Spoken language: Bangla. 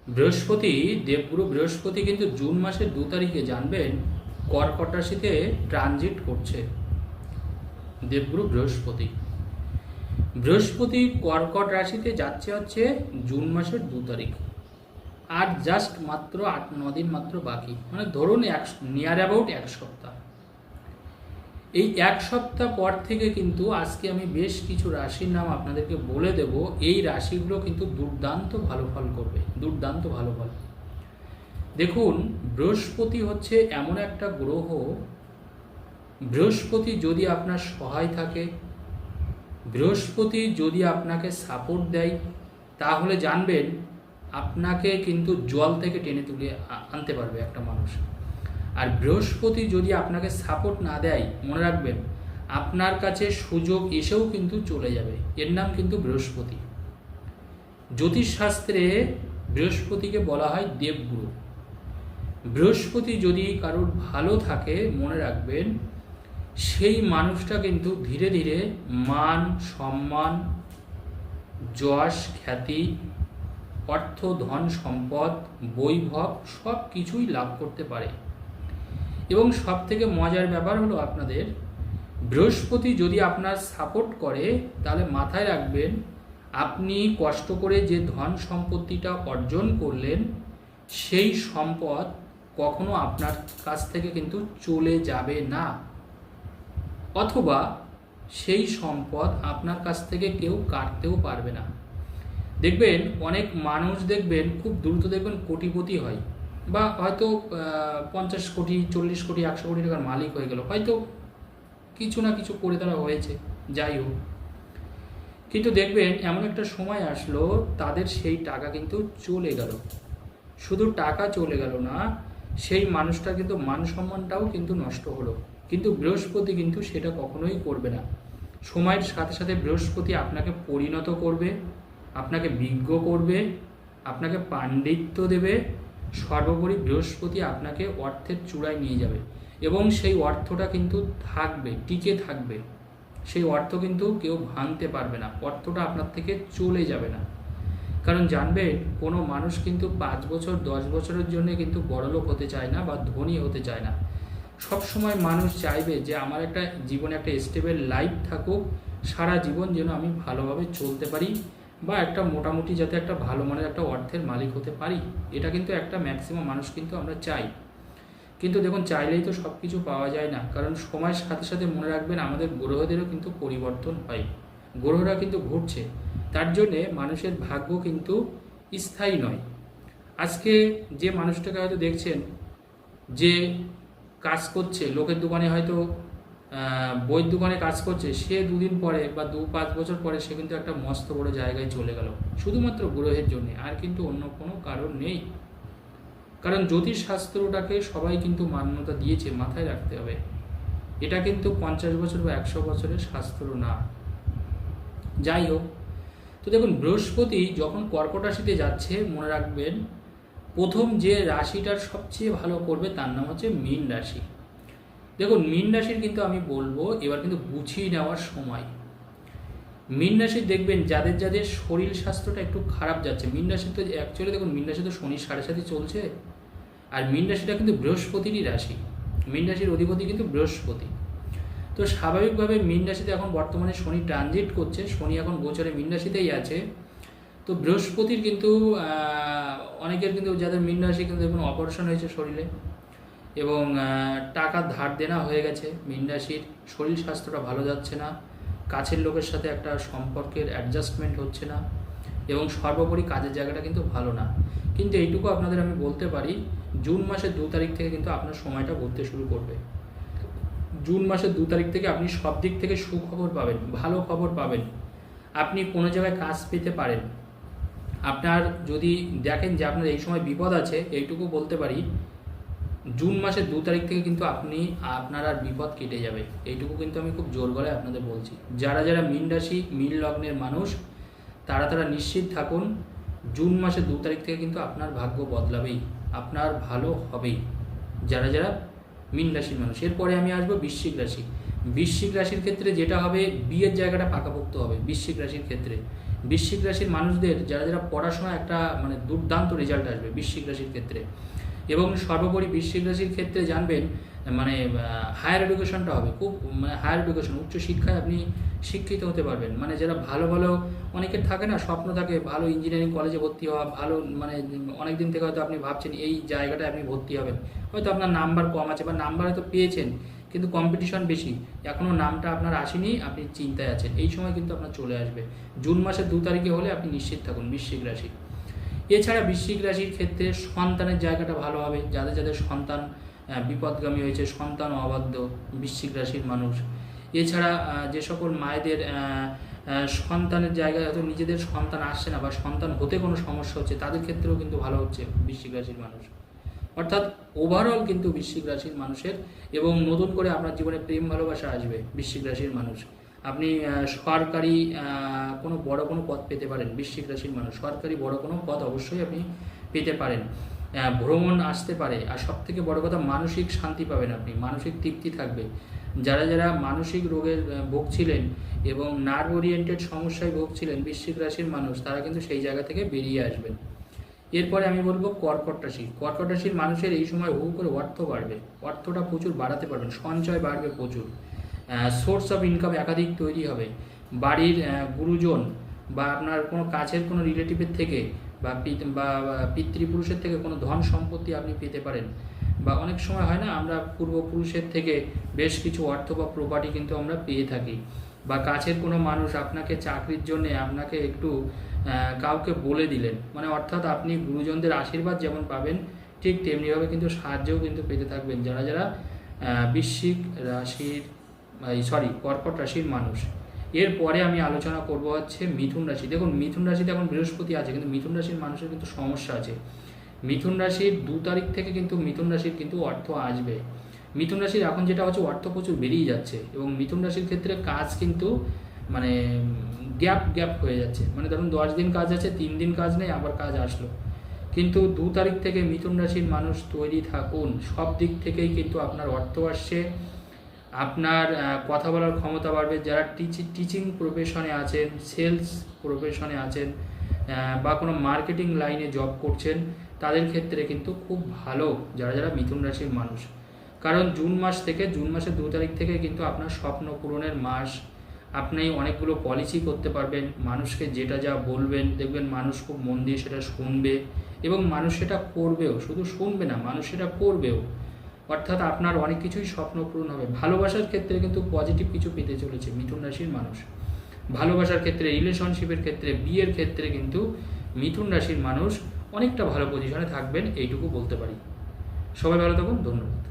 বৃহস্পতি, দেবগুরু বৃহস্পতি কিন্তু জুন মাসের 2 তারিখে জানবেন কর্কট রাশিতে ট্রানজিট করছে। দেবগুরু বৃহস্পতি বৃহস্পতি কর্কট রাশিতে যাচ্ছে হচ্ছে জুন মাসের 2 তারিখ। আর জাস্ট মাত্র 8-9 দিন মাত্র বাকি, মানে ধরুন নিয়ার অ্যাবাউট 1 সপ্তাহ। এই 1 সপ্তাহ পর থেকে কিন্তু আজকে আমি বেশ কিছু রাশির নাম আপনাদেরকে বলে দেব। এই রাশিগুলো কিন্তু দুর্দান্ত ভালো ফল করবে, দুর্দান্ত ভালো ফল। দেখুন, বৃহস্পতি হচ্ছে এমন একটা গ্রহ, বৃহস্পতি যদি আপনার সহায় থাকে, বৃহস্পতি যদি আপনাকে সাপোর্ট দেয়, তাহলে জানবেন আপনাকে কিন্তু জল থেকে টেনে তুলে আনতে পারবে একটা মানুষ। আর বৃহস্পতি যদি আপনাকে সাপোর্ট না দেয়, মনে রাখবেন আপনার কাছে সুযোগ এসেও কিন্তু চলে যাবে। এর নাম কিন্তু বৃহস্পতি। জ্যোতিষশাস্ত্রে বৃহস্পতিকে বলা হয় দেবগুরু। বৃহস্পতি যদি কারোর ভালো থাকে, মনে রাখবেন সেই মানুষটা কিন্তু ধীরে ধীরে মান সম্মান, যশ খ্যাতি, অর্থ ধন সম্পদ, বৈভব সব কিছুই লাভ করতে পারে। এবং সব থেকে মজার ব্যাপার হলো আপনাদের, বৃহস্পতি যদি আপনার সাপোর্ট করে, তাহলে মাথায় রাখবেন আপনি কষ্ট করে যে ধন সম্পত্তিটা অর্জন করলেন, সেই সম্পদ কখনো আপনার কাছ থেকে কিন্তু চলে যাবে না, অথবা সেই সম্পদ আপনার কাছ থেকে কেউ কাটতেও পারবে না। দেখবেন অনেক মানুষ দেখবেন খুব দ্রুত দেখবেন কোটিপতি হয়, বা হয়তো 50 কোটি 40 কোটি 100 কোটি টাকার মালিক হয়ে গেল, হয়তো কিছু না কিছু করে তারা হয়েছে, যাই হোক। কিন্তু দেখবেন এমন একটা সময় আসলো তাদের সেই টাকা কিন্তু চলে গেল। শুধু টাকা চলে গেল না, সেই মানুষটার কিন্তু মান সম্মানটাও কিন্তু নষ্ট হলো। কিন্তু বৃহস্পতি কিন্তু সেটা কখনোই করবে না। সময়ের সাথে সাথে বৃহস্পতি আপনাকে পরিণত করবে, আপনাকে বিজ্ঞ করবে, আপনাকে পাণ্ডিত্য দেবে। সর্বোপরি বৃহস্পতি আপনাকে অর্থের চূড়ায় নিয়ে যাবে, এবং সেই অর্থটা কিন্তু থাকবে, টিকে থাকবে। সেই অর্থ কিন্তু কেউ ভাঙতে পারবে না, অর্থটা আপনার থেকে চলে যাবে না। কারণ জানবেন, কোনো মানুষ কিন্তু 5 বছর 10 বছরের জন্য কিন্তু বড়লোক হতে চায় না বা ধনী হতে চায় না। সব সময় মানুষ চাইবে যে আমার একটা জীবনে একটা স্টেবল লাইফ থাকুক, সারা জীবন যেন আমি ভালোভাবে চলতে পারি, বা একটা মোটামুটি যাতে একটা ভালো মানের একটা অর্থের মালিক হতে পারি। এটা কিন্তু একটা ম্যাক্সিমাম মানুষ কিন্তু আমরা চাই। কিন্তু দেখুন, চাইলেই তো সব কিছু পাওয়া যায় না, কারণ সময়ের সাথে সাথে মনে রাখবেন আমাদের গ্রহদেরও কিন্তু পরিবর্তন হয়, গ্রহরা কিন্তু ঘুরছে। তার জন্যে মানুষের ভাগ্য কিন্তু স্থায়ী নয়। আজকে যে মানুষটাকে হয়তো দেখছেন যে কাজ করছে, লোকের দোকানে হয়তো বইয়ের দোকানে কাজ করছে, সে 2 দিন পরে বা 5 বছর পরে সে কিন্তু একটা মস্ত বড় জায়গায় চলে গেল, শুধুমাত্র গ্রহের জন্য, আর কিন্তু অন্য কোনো কারণ নেই। কারণ জ্যোতিষশাস্ত্রটাকে সবাই কিন্তু মান্যতা দিয়েছে, মাথায় রাখতে হবে। এটা কিন্তু 50 বছর বা 100 বছরের শাস্ত্র না। যাই হোক, তো দেখুন, বৃহস্পতি যখন কর্কট রাশিতে যাচ্ছে, মনে রাখবেন প্রথম যে রাশিটার সবচেয়ে ভালো করবে তার নাম হচ্ছে মীন রাশি। দেখুন, মীন রাশির কিন্তু আমি বলবো এবার কিন্তু গুছিয়ে নেওয়ার সময়। মীন রাশির দেখবেন যাদের যাদের শরীর স্বাস্থ্যটা একটু খারাপ যাচ্ছে, মীন রাশি তো অ্যাকচুয়ালি দেখুন, মীন রাশি তো শনির 7.5 চলছে, আর মীন রাশিটা কিন্তু বৃহস্পতিরই রাশি। মীন রাশির অধিপতি কিন্তু বৃহস্পতি। তো স্বাভাবিকভাবে মীন রাশিতে এখন বর্তমানে শনি ট্রানজিট করছে, শনি এখন গোচরে মীন রাশিতেই আছে। তো বৃহস্পতির কিন্তু অনেকের কিন্তু যাদের মীন রাশি কিন্তু দেখুন অপারেশন হয়েছে শরীরে, এবং টাকা ধার দেনা হয়ে গেছে। মীন রাশির শরীর স্বাস্থ্যটা ভালো যাচ্ছে না, কাছের লোকের সাথে একটা সম্পর্কের অ্যাডজাস্টমেন্ট হচ্ছে না, এবং সর্বোপরি কাজের জায়গাটা কিন্তু ভালো না। কিন্তু এইটুকু আপনাদের আমি বলতে পারি, জুন মাসের 2 তারিখ থেকে কিন্তু আপনার সময়টা ঘুরতে শুরু করবে। জুন মাসের 2 তারিখ থেকে আপনি সব দিক থেকে সুখবর পাবেন, ভালো খবর পাবেন। আপনি কোনো জায়গায় কাজ পেতে পারেন। আপনার যদি দেখেন যে আপনার এই সময় বিপদ আছে, এইটুকু বলতে পারি, জুন মাসের 2 তারিখ থেকে কিন্তু আপনার আর বিপদ কেটে যাবে। এইটুকু কিন্তু আমি খুব জোর গলায় আপনাদের বলছি। যারা যারা মীন রাশি মীন লগ্নের মানুষ, তারা নিশ্চিত থাকুন, জুন মাসের 2 তারিখ থেকে কিন্তু আপনার ভাগ্য বদলাবেই, আপনার ভালো হবেই। যারা যারা মীন রাশির মানুষ। এরপরে আমি আসবো বৃশ্চিক রাশি। বৃশ্চিক রাশির ক্ষেত্রে যেটা হবে, বিয়ের জায়গাটা পাকাপোক্ত হবে বৃশ্চিক রাশির ক্ষেত্রে। বৃশ্চিক রাশির মানুষদের যারা যারা পড়াশোনা একটা মানে দুর্দান্ত রেজাল্ট আসবে বৃশ্চিক রাশির ক্ষেত্রে। এবং সর্বোপরি বৃশ্চিক রাশির ক্ষেত্রে জানবেন মানে হায়ার এডুকেশনটা হবে খুব, মানে হায়ার এডুকেশন উচ্চশিক্ষায় আপনি শিক্ষিত হতে পারবেন। মানে যারা ভালো ভালো, অনেকের থাকে না স্বপ্ন থাকে ভালো ইঞ্জিনিয়ারিং কলেজে ভর্তি হওয়া, ভালো মানে অনেক দিন থেকে হয়তো আপনি ভাবছেন এই জায়গাটায় আপনি ভর্তি হবেন, হয়তো আপনার নাম্বার কম আছে বা নাম্বার হয়তো পেয়েছেন কিন্তু কম্পিটিশন বেশি, এখনও নামটা আপনার আসেনি, আপনি চিন্তায় আছেন, এই সময় কিন্তু আপনার চলে আসবে। জুন মাসের 2 তারিখে হলে আপনি নিশ্চিত থাকুন বৃশ্চিক রাশি। এছাড়া বৃশ্চিক রাশির ক্ষেত্রে সন্তানের জায়গাটা ভালো হবে, যাদের যাদের সন্তান বিপদগামী হয়েছে, সন্তান অবাধ্য বৃশ্চিক রাশির মানুষ। এছাড়া যে সকল মায়েদের সন্তানের জায়গায় হয়তো নিজেদের সন্তান আসছে না বা সন্তান হতে কোনো সমস্যা হচ্ছে, তাদের ক্ষেত্রেও কিন্তু ভালো হচ্ছে বৃশ্চিক রাশির মানুষ। অর্থাৎ ওভারঅল কিন্তু বৃশ্চিক রাশির মানুষের, এবং নতুন করে আপনার জীবনে প্রেম ভালোবাসা আসবে বৃশ্চিক রাশির মানুষ। আপনি সরকারি কোনো বড় কোনো পদ পেতে পারেন বৃশ্চিক রাশির মানুষ, সরকারি বড় কোনো পদ অবশ্যই আপনি পেতে পারেন। ভ্রমণ আসতে পারে, আর সবথেকে বড় কথা মানসিক শান্তি পাবেন আপনি, মানসিক তৃপ্তি থাকবে। যারা যারা মানসিক রোগের ভুগছিলেন এবং নার্ভ ওরিয়েন্টেড সমস্যায় ভুগছিলেন বৃশ্চিক রাশির মানুষ, তারা কিন্তু সেই জায়গা থেকে বেরিয়ে আসবেন। এরপরে আমি বলবো কর্কট রাশি। কর্কট রাশির মানুষের এই সময় হু করে অর্থ বাড়বে, অর্থটা প্রচুর বাড়াতে পারবেন, সঞ্চয় বাড়বে প্রচুর, সোর্স অফ ইনকাম একাধিক তৈরি হবে। বাড়ির গুরুজন বা আপনার কোনো কাছের কোনো রিলেটিভের থেকে বা পিতৃপুরুষের থেকে কোনো ধন সম্পত্তি আপনি পেতে পারেন। বা অনেক সময় হয় না, আমরা পূর্বপুরুষের থেকে বেশ কিছু অর্থ বা প্রপার্টি কিন্তু আমরা পেয়ে থাকি। বা কাছের কোনো মানুষ আপনাকে চাকরির জন্যে আপনাকে একটু কাউকে বলে দিলেন, মানে অর্থাৎ আপনি গুরুজনদের আশীর্বাদ যেমন পাবেন ঠিক তেমনিভাবে কিন্তু সাহায্যও কিন্তু পেতে থাকবেন যারা যারা বৃশ্চিক রাশির কর্কট রাশির মানুষ। এরপরে আমি আলোচনা করব হচ্ছে মিথুন রাশি। দেখুন মিথুন রাশিতে এখন বৃহস্পতি আছে, কিন্তু মিথুন রাশির মানুষের কিন্তু সমস্যা আছে। মিথুন রাশির 2 তারিখ থেকে কিন্তু মিথুন রাশির কিন্তু অর্থ আসবে। মিথুন রাশির এখন যেটা হচ্ছে অর্থ প্রচুর বেরিয়ে যাচ্ছে, এবং মিথুন রাশির ক্ষেত্রে কাজ কিন্তু মানে গ্যাপ হয়ে যাচ্ছে। মানে ধরুন 10 দিন কাজ আছে, 3 দিন কাজ নেই, আবার কাজ আসলো। কিন্তু 2 তারিখ থেকে মিথুন রাশির মানুষ তৈরি থাকুন, সব দিক থেকেই কিন্তু আপনার অর্থ আসছে, আপনার কথা বলার ক্ষমতা বাড়বে। যারা টিচিং প্রফেশনে আছেন, সেলস প্রফেশনে আছেন বা কোনো মার্কেটিং লাইনে জব করছেন, তাদের ক্ষেত্রে কিন্তু খুব ভালো যারা যারা মিথুন রাশির মানুষ। কারণ জুন মাসের 2 তারিখ থেকে কিন্তু আপনার স্বপ্ন পূরণের মাস। আপনি অনেকগুলো পলিসি করতে পারবেন, মানুষকে যেটা যা বলবেন দেখবেন মানুষ খুব মন দিয়ে সেটা শুনবে, এবং মানুষ সেটা করবেও, শুধু শুনবে না, মানুষ সেটা করবেও। অর্থাৎ আপনার অনেক কিছুই স্বপ্ন পূরণ হবে। ভালোবাসার ক্ষেত্রে কিন্তু পজিটিভ কিছু পেতে চলেছে মিথুন রাশির মানুষ। ভালোবাসার ক্ষেত্রে, রিলেশনশিপের ক্ষেত্রে, বিয়ের ক্ষেত্রে কিন্তু মিথুন রাশির মানুষ অনেকটা ভালো পজিশনে থাকবেন, এইটুকু বলতে পারি। সবাই ভালো থাকুন, ধন্যবাদ।